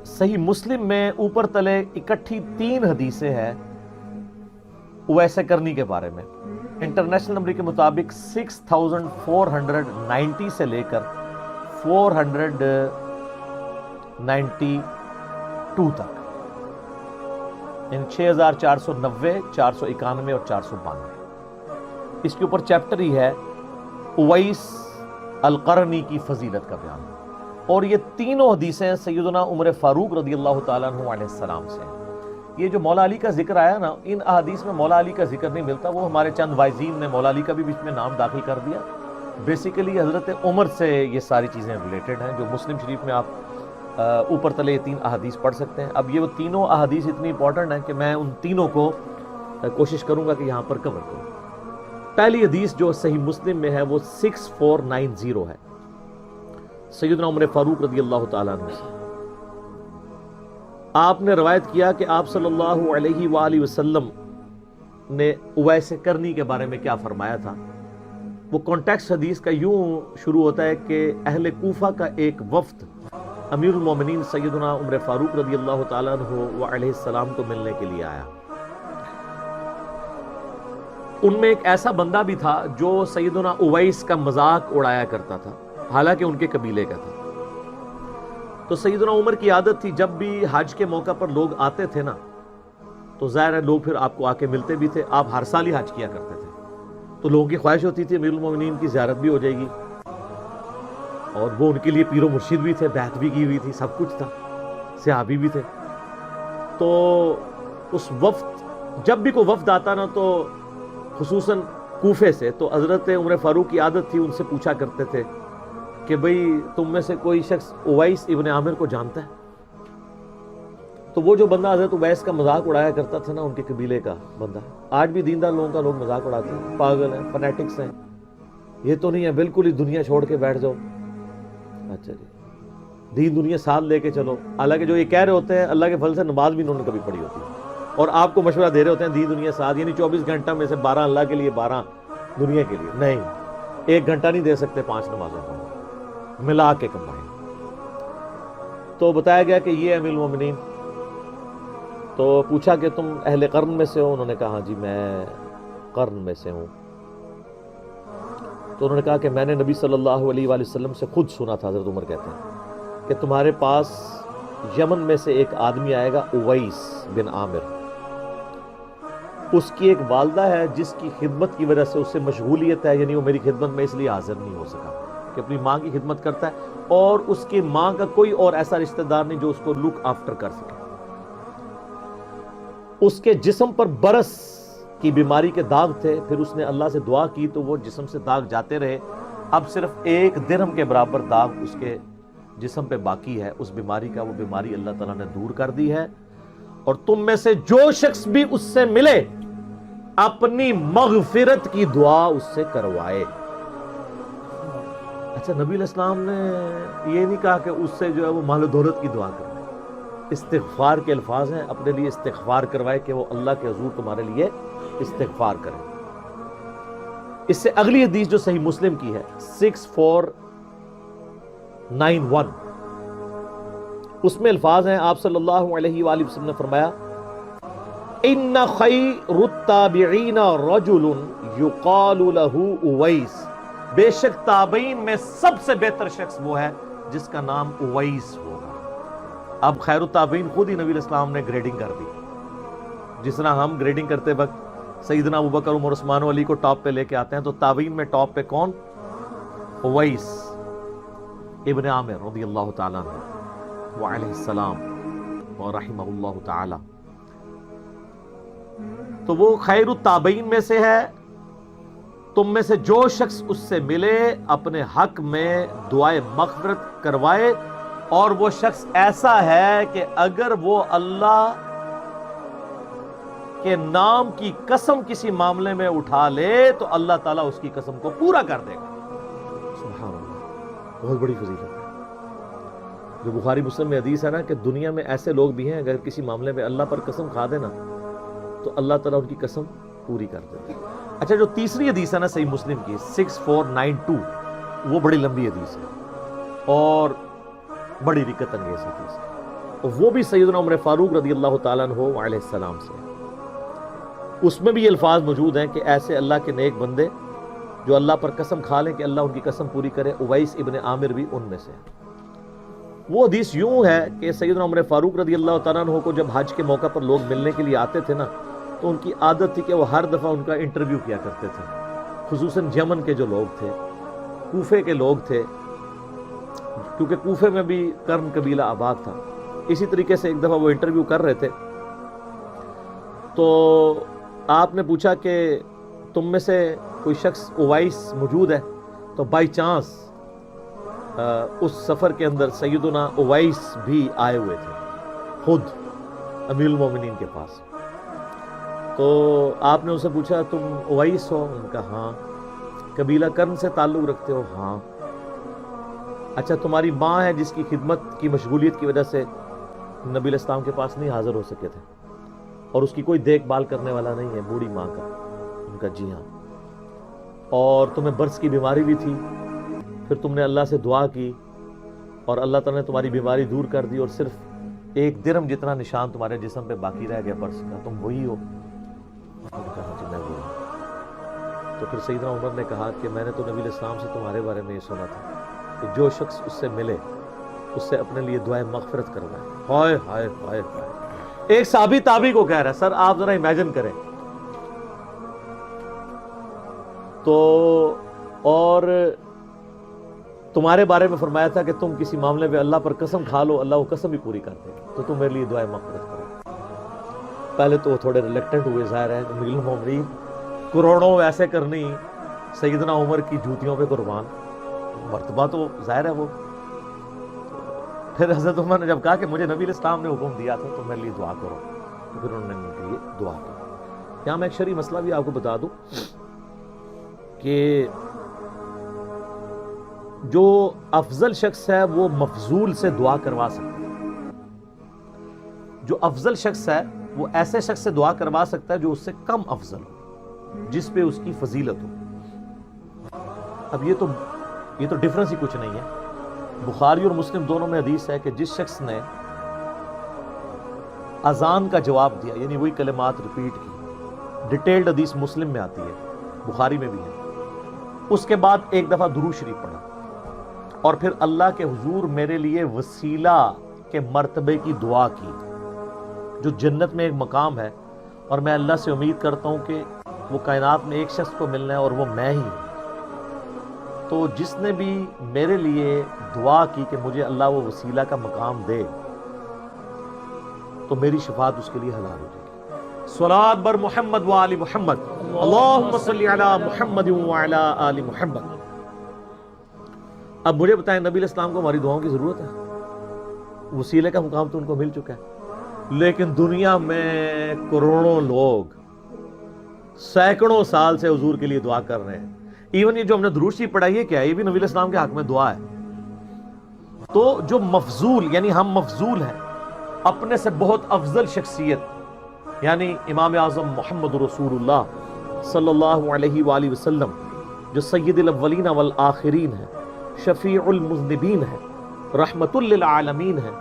صحیح مسلم میں اوپر تلے اکٹھی 3 حدیثیں ہیں اویس کرنی کے بارے میں. انٹرنیشنل نمبر کے مطابق 6490 سے لے کر 492 تک، ان 6490، 491 اور 492. اس کے اوپر چیپٹر ہی ہے اویس القرنی کی فضیلت کا بیان، اور یہ تینوں حدیثیں سیدنا عمر فاروق رضی اللہ تعالیٰ عنہ علیہ السلام سے ہیں. یہ جو مولا علی کا ذکر آیا نا، ان احادیث میں مولا علی کا ذکر نہیں ملتا. وہ ہمارے چند وائزین نے مولا علی کا بھی بیچ میں نام داخل کر دیا. بیسیکلی حضرت عمر سے یہ ساری چیزیں ریلیٹڈ ہیں، جو مسلم شریف میں آپ اوپر تلے یہ 3 احادیث پڑھ سکتے ہیں. اب یہ وہ تینوں احادیث اتنی امپورٹنٹ ہیں کہ میں ان تینوں کو کوشش کروں گا کہ یہاں پر کور کروں. پہلی حدیث جو صحیح مسلم میں ہے وہ 6490 ہے، سیدنا عمر فاروق رضی اللہ تعالیٰ عنہ سے. آپ نے روایت کیا کہ آپ صلی اللہ علیہ وآلہ وسلم نے اویس کرنی کے بارے میں کیا فرمایا تھا. وہ کانٹیکسٹ حدیث کا یوں شروع ہوتا ہے کہ اہل کوفہ کا ایک وفد امیر المومنین سیدنا عمر فاروق رضی اللہ تعالیٰ عنہ علیہ السلام کو ملنے کے لیے آیا. ان میں ایک ایسا بندہ بھی تھا جو سیدنا اویس کا مذاق اڑایا کرتا تھا، حالانکہ ان کے قبیلے کا تھا. تو سیدنا عمر کی عادت تھی جب بھی حج کے موقع پر لوگ آتے تھے نا، تو ظاہر ہے لوگ پھر آپ کو آ کے ملتے بھی تھے. آپ ہر سال ہی حج کیا کرتے تھے، تو لوگوں کی خواہش ہوتی تھی امیر المومنین کی زیارت بھی ہو جائے گی، اور وہ ان کے لیے پیر و مرشد بھی تھے، بیعت بھی کی ہوئی تھی، سب کچھ تھا، صحابی بھی تھے. تو اس وفد، جب بھی کوئی وفد آتا نا تو خصوصاً کوفے سے، تو حضرت عمر فاروق کی عادت تھی ان سے پوچھا کرتے تھے کہ بھئی تم میں سے کوئی شخص اویس ابن عامر کو جانتا ہے؟ تو وہ جو بندہ حضرت اویس کا مذاق اڑایا کرتا تھا نا، ان کے قبیلے کا بندہ، آج بھی دیندار لوگوں کا لوگ مذاق اڑاتے ہیں، پاگل ہیں، فنیٹکس ہیں، یہ تو نہیں ہے بالکل ہی دنیا چھوڑ کے بیٹھ جاؤ. اچھا جی، دین دنیا ساتھ لے کے چلو. حالانکہ جو یہ کہہ رہے ہوتے ہیں اللہ کے فضل سے نماز بھی انہوں نے کبھی پڑھی ہوتی ہے، اور آپ کو مشورہ دے رہے ہوتے ہیں دین دنیا ساتھ، یعنی 24 گھنٹہ میں سے 12 اللہ کے لیے، 12 دنیا کے لیے. نہیں، 1 گھنٹہ نہیں دے سکتے 5 نمازوں کو ملا کے کمبائن. تو بتایا گیا کہ یہ امیر المومنین. تو پوچھا کہ تم اہل قرن میں سے ہو؟ انہوں نے کہا ہاں جی میں قرن میں سے ہوں. تو انہوں نے کہا کہ میں نے نبی صلی اللہ علیہ وآلہ وسلم سے خود سنا تھا، حضرت عمر کہتے ہیں، کہ تمہارے پاس یمن میں سے ایک آدمی آئے گا اویس بن عامر. اس کی ایک والدہ ہے جس کی خدمت کی وجہ سے اس سے مشغولیت ہے، یعنی وہ میری خدمت میں اس لیے حاضر نہیں ہو سکا، کہ اپنی ماں کی خدمت کرتا ہے، اور اس کی ماں کا کوئی اور ایسا رشتہ دار نہیں جو اس کو لک آفٹر کر سکے. اس کے جسم پر برس کی بیماری کے داغ تھے. پھر اس نے اللہ سے دعا کی تو وہ جسم سے داغ جاتے رہے. اب صرف 1 درہم کے برابر داغ اس کے جسم پہ باقی ہے اس بیماری کا. وہ بیماری اللہ تعالیٰ نے دور کر دی ہے. اور تم میں سے جو شخص بھی اس سے ملے اپنی مغفرت کی دعا اس سے کروائے. اچھا، نبی علیہ السلام نے یہ نہیں کہا کہ اس سے جو ہے وہ مال و دولت کی دعا کروائے. استغفار کے الفاظ ہیں، اپنے لیے استغفار کروائے کہ وہ اللہ کے حضور تمہارے لیے استغفار کرے. اس سے اگلی حدیث جو صحیح مسلم کی ہے 6491، اس میں الفاظ ہیں، آپ صلی اللہ علیہ وآلہ وسلم نے فرمایا ان خیر التابعین رجل یقال له اویس، بے شک تابعین میں سب سے بہتر شخص وہ ہے جس کا نام اویس ہوگا. اب خیر التابعین خود ہی نبی علیہ السلام نے گریڈنگ کر دی. جس طرح ہم گریڈنگ کرتے وقت سیدنا ابوبکر، عمر، عثمان و علی کو ٹاپ پہ لے کے آتے ہیں، تو تابعین میں ٹاپ پہ کون؟ اویس ابن عامر رضی اللہ تعالیٰ عنہ وعلیہ السلام ورحمہ اللہ تعالی. تو وہ خیر التابعین میں سے ہے. تم میں سے جو شخص اس سے ملے اپنے حق میں دعائے مغفرت کروائے، اور وہ شخص ایسا ہے کہ اگر وہ اللہ کے نام کی قسم کسی معاملے میں اٹھا لے تو اللہ تعالیٰ اس کی قسم کو پورا کر دے گا. سبحان اللہ، بہت بڑی فضیلت ہے. جو بخاری مسلم میں حدیث ہے نا کہ دنیا میں ایسے لوگ بھی ہیں اگر کسی معاملے میں اللہ پر قسم کھا دے نا تو اللہ تعالیٰ ان کی قسم پوری کر دے. اچھا، جو تیسری حدیث ہے نا صحیح مسلم کی 6492، وہ بڑی لمبی حدیث ہے اور بڑی دقت انگیز حدیث ہے. وہ بھی سیدنا عمر فاروق رضی اللہ تعالیٰ عنہ علیہ السلام سے. اس میں بھی یہ الفاظ موجود ہیں کہ ایسے اللہ کے نیک بندے جو اللہ پر قسم کھا لیں کہ اللہ ان کی قسم پوری کرے. اویس ابن عامر بھی ان میں سے ہے. وہ حدیث یوں ہے کہ سیدنا عمر فاروق رضی اللہ تعالیٰ عنہ کو جب حج کے موقع پر لوگ ملنے کے لیے آتے تھے نا تو ان کی عادت تھی کہ وہ ہر دفعہ ان کا انٹرویو کیا کرتے تھے, خصوصاً یمن کے جو لوگ تھے, کوفے کے لوگ تھے, کیونکہ کوفے میں بھی کرن قبیلہ آباد تھا. اسی طریقے سے ایک دفعہ وہ انٹرویو کر رہے تھے تو آپ نے پوچھا کہ تم میں سے کوئی شخص اویس موجود ہے؟ تو بائی چانس اس سفر کے اندر سیدنا اویس بھی آئے ہوئے تھے خود امیر المومنین کے پاس. تو آپ نے ان سے پوچھا تم اویس ہو؟ ان کا ہاں. قبیلہ کرن سے تعلق رکھتے ہو؟ ہاں. اچھا تمہاری ماں ہے جس کی خدمت کی مشغولیت کی وجہ سے نبی علیہ السلام کے پاس نہیں حاضر ہو سکے تھے اور اس کی کوئی دیکھ بھال کرنے والا نہیں ہے, بوڑھی ماں کا؟ ان کا جی ہاں. اور تمہیں برس کی بیماری بھی تھی, پھر تم نے اللہ سے دعا کی اور اللہ تعالیٰ نے تمہاری بیماری دور کر دی اور صرف 1 درہم جتنا نشان تمہارے جسم پہ باقی رہ گیا برس کا, تم وہی ہو؟ میں وہی ہوں. تو پھر سیدنا عمر نے کہا کہ میں نے تو نبی علیہ السلام سے تمہارے بارے میں یہ سنا تھا کہ جو شخص اس سے ملے اس سے اپنے لیے دعائے مغفرت کروائے. ہائے ہائے ہائے ہائے. ایک صحابی تابعی کو کہہ رہا ہے, سر آپ ذرا امیجن کریں. تو اور تمہارے بارے میں فرمایا تھا کہ تم کسی معاملے میں اللہ پر قسم کھا لو, اللہ وہ قسم بھی پوری کرتے ہیں, تو تم میرے لیے دعائے مغفرت کرو. پہلے تو وہ تھوڑے ریلیکٹنٹ ہوئے, ظاہر ہے امیر المومنین کروڑوں ویسے کرنی سیدنا عمر کی جوتیوں پہ قربان, مرتبہ تو ظاہر ہے وہ. پھر حضرت عمر نے جب کہا کہ مجھے نبی علیہ السلام نے حکم دیا تھا تو میرے لیے دعا کرو, تو پھر انہوں نے ان کے لیے دعا کی. یہاں میں ایک شرعی مسئلہ بھی آپ کو بتا دوں کہ جو افضل شخص ہے وہ مفضول سے دعا کروا سکتا ہے. جو افضل شخص ہے وہ ایسے شخص سے دعا کروا سکتا ہے جو اس سے کم افضل ہو, جس پہ اس کی فضیلت ہو. اب یہ تو ڈفرنس ہی کچھ نہیں ہے. بخاری اور مسلم دونوں میں حدیث ہے کہ جس شخص نے اذان کا جواب دیا, یعنی وہی کلمات ریپیٹ کی, ڈیٹیلڈ حدیث مسلم میں آتی ہے, بخاری میں بھی ہے, اس کے بعد ایک دفعہ درود شریف پڑھا اور پھر اللہ کے حضور میرے لیے وسیلہ کے مرتبے کی دعا کی, جو جنت میں ایک مقام ہے اور میں اللہ سے امید کرتا ہوں کہ وہ کائنات میں ایک شخص کو ملنا ہے اور وہ میں ہی ہوں. تو جس نے بھی میرے لیے دعا کی کہ مجھے اللہ وہ وسیلہ کا مقام دے تو میری شفاعت اس کے لیے حلال ہو جائے گی. صلوات بر محمد و آل محمد, اللہم صلی علی محمد و علی آل محمد. اب مجھے بتائیں نبی علیہ السلام کو ہماری دعاؤں کی ضرورت ہے؟ وسیلے کا مقام تو ان کو مل چکا ہے. لیکن دنیا میں کروڑوں لوگ سینکڑوں سال سے حضور کے لیے دعا کر رہے ہیں. ایون یہ جو ہم نے درود شریف پڑھائی ہے کیا ہے؟ یہ بھی نبی علیہ السلام کے حق میں دعا ہے. تو جو مفضول, یعنی ہم مفضول ہیں, اپنے سے بہت افضل شخصیت یعنی امام اعظم محمد رسول اللہ صلی اللہ علیہ وآلہ وسلم جو سید الاولین والآخرین ہیں, شفیع المذنبین ہیں, رحمت للعالمین ہیں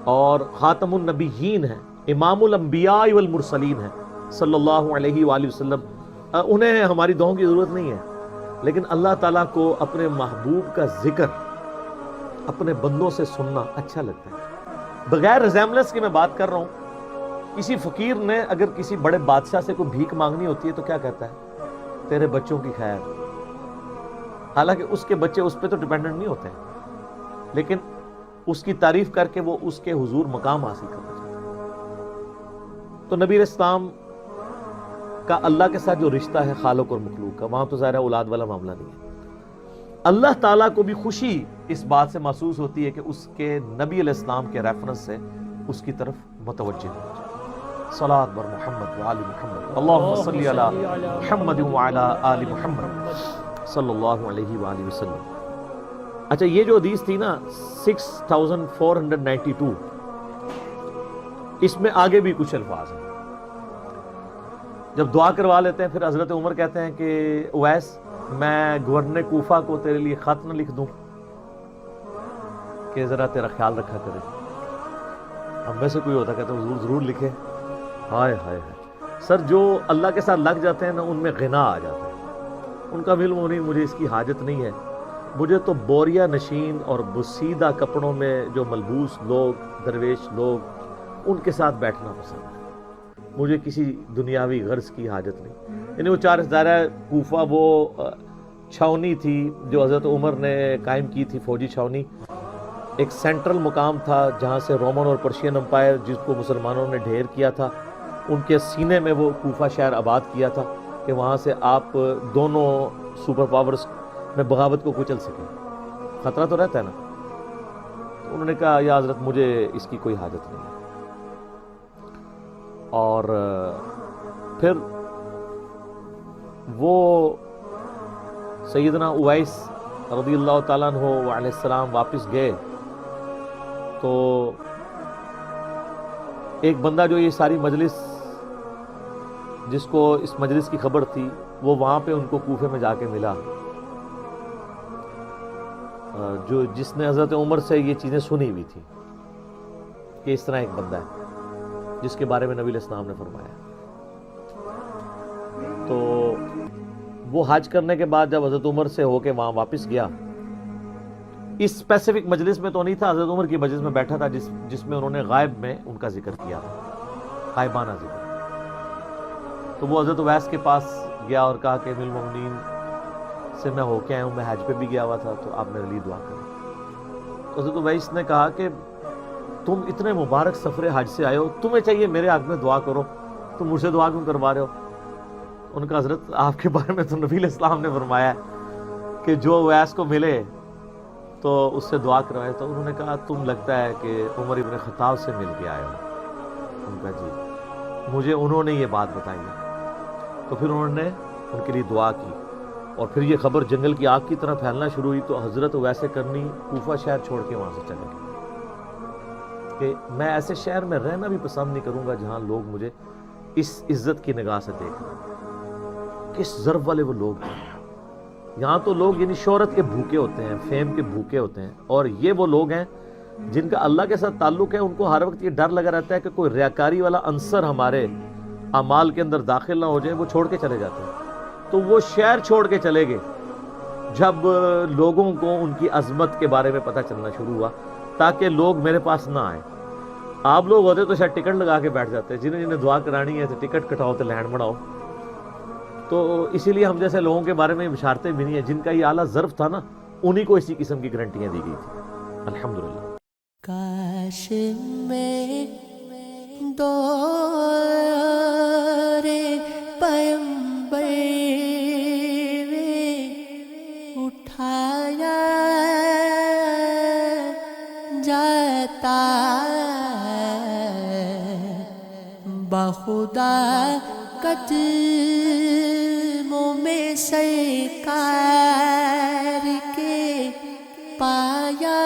اور خاتم النبیین ہیں, امام الانبیاء والمرسلین ہیں صلی اللہ علیہ وآلہ وسلم. انہیں ہماری دعاؤں کی ضرورت نہیں ہے, لیکن اللہ تعالیٰ کو اپنے محبوب کا ذکر اپنے بندوں سے سننا اچھا لگتا ہے. بغیر ریزیمبلنس کی میں بات کر رہا ہوں. کسی فقیر نے اگر کسی بڑے بادشاہ سے کوئی بھیک مانگنی ہوتی ہے تو کیا کہتا ہے؟ تیرے بچوں کی خیر. حالانکہ اس کے بچے اس پہ تو ڈیپینڈنٹ نہیں ہوتے ہیں, لیکن اس کی تعریف کر کے وہ اس کے حضور مقام حاصل کرنا چاہتا ہے. تو نبی علیہ السلام کا اللہ کے ساتھ جو رشتہ ہے خالق اور مخلوق کا, وہاں تو ظاہر اولاد والا معاملہ نہیں ہے. اللہ تعالیٰ کو بھی خوشی اس بات سے محسوس ہوتی ہے کہ اس کے نبی علیہ السلام کے ریفرنس سے اس کی طرف متوجہ ہو جائے. صلوات بر محمد و آل محمد, اللہم صلی علی محمد و علی آل محمد صلی اللہ علیہ وآلہ وسلم. اچھا یہ جو حدیث تھی نا 6492, اس میں آگے بھی کچھ الفاظ ہیں. جب دعا کروا لیتے ہیں پھر حضرت عمر کہتے ہیں کہ اویس میں گورنر کوفہ کو تیرے لیے خط نہ لکھ دوں کہ ذرا تیرا خیال رکھا کرے. ہم میں سے کوئی ہوتا کہتا حضور ضرور لکھے. ہائے ہائے ہائے سر، جو اللہ کے ساتھ لگ جاتے ہیں نا ان میں غنا آ جاتا ہے. ان کا علم نہیں، مجھے اس کی حاجت نہیں ہے. مجھے تو بوریا نشین اور بسیدہ کپڑوں میں جو ملبوس لوگ، درویش لوگ، ان کے ساتھ بیٹھنا پسند ہے. مجھے کسی دنیاوی غرض کی حاجت نہیں. یعنی وہ 4 دائرہ کوفہ وہ چھاونی تھی جو حضرت عمر نے قائم کی تھی، فوجی چھاونی. ایک سینٹرل مقام تھا جہاں سے رومن اور پرشین امپائر جس کو مسلمانوں نے ڈھیر کیا تھا، ان کے سینے میں وہ کوفہ شہر آباد کیا تھا کہ وہاں سے آپ دونوں سپر پاورز میں بغاوت کو کچل سکیں. خطرہ تو رہتا ہے نا. تو انہوں نے کہا یا حضرت مجھے اس کی کوئی حاجت نہیں ہے. اور پھر وہ سیدنا اویس رضی اللہ تعالیٰ عنہ علیہ السلام واپس گئے تو ایک بندہ جو یہ ساری مجلس، جس کو اس مجلس کی خبر تھی، وہ وہاں پہ ان کو کوفے میں جا کے ملا، جس نے حضرت عمر سے یہ چیزیں سنی ہوئی تھی کہ اس طرح ایک بندہ ہے جس کے بارے میں نبی علیہ السلام نے فرمایا. تو وہ حج کرنے کے بعد جب حضرت عمر سے ہو کے وہاں واپس گیا، اس اسپیسیفک مجلس میں تو نہیں تھا، حضرت عمر کی مجلس میں بیٹھا تھا جس میں انہوں نے غائب میں ان کا ذکر کیا تھا، غائبانہ ذکر. تو وہ حضرت اویس کے پاس گیا اور کہا کہ امیر المومنین سے میں ہو کے آیا ہوں، میں حج پہ بھی گیا ہوا تھا، تو آپ میرے لیے دعا کریں. تو حضرت اویس نے کہا کہ تم اتنے مبارک سفر حج سے آئے ہو، تمہیں چاہیے میرے حق میں دعا کرو، تم مجھ سے دعا کیوں کروا رہے ہو؟ ان کا حضرت آپ کے بارے میں تو نبی علیہ السلام نے فرمایا کہ جو اویس کو ملے تو اس سے دعا کروائے. تو انہوں نے کہا تم لگتا ہے کہ عمر ابن خطاب سے مل کے آئے ہو. ان کا جی، مجھے انہوں نے یہ بات بتائی ہے. تو پھر انہوں نے ان کے لیے دعا کی اور پھر یہ خبر جنگل کی آگ کی طرح پھیلنا شروع ہوئی. تو حضرت ویسے کرنی کوفہ شہر چھوڑ کے وہاں سے چلے گئے کہ میں ایسے شہر میں رہنا بھی پسند نہیں کروں گا جہاں لوگ مجھے اس عزت کی نگاہ سے دیکھ رہے ہیں. کس ضرب والے وہ لوگ ہیں. یہاں تو لوگ یعنی شہرت کے بھوکے ہوتے ہیں، فیم کے بھوکے ہوتے ہیں، اور یہ وہ لوگ ہیں جن کا اللہ کے ساتھ تعلق ہے. ان کو ہر وقت یہ ڈر لگا رہتا ہے کہ کوئی ریاکاری والا عنصر ہمارے اعمال کے اندر داخل نہ ہو جائے. وہ چھوڑ کے چلے جاتے ہیں. تو وہ شہر چھوڑ کے چلے گئے جب لوگوں کو ان کی عظمت کے بارے میں پتہ چلنا شروع ہوا، تاکہ لوگ میرے پاس نہ آئیں. آپ لوگ ہوتے تو شاید ٹکٹ لگا کے بیٹھ جاتے، جنہیں جنہیں دعا کرانی ہے تو ٹکٹ کٹاؤ تو لینڈ بناؤ. تو اسی لیے ہم جیسے لوگوں کے بارے میں بشارتیں بھی نہیں ہیں. جن کا یہ اعلیٰ ظرف تھا نا، انہی کو اسی قسم کی گارنٹیاں دی گئی تھی. الحمدللہ. کاش میں دور پیمبر اٹھایا جاتا بخدا قدموں میں سرکار کے پایا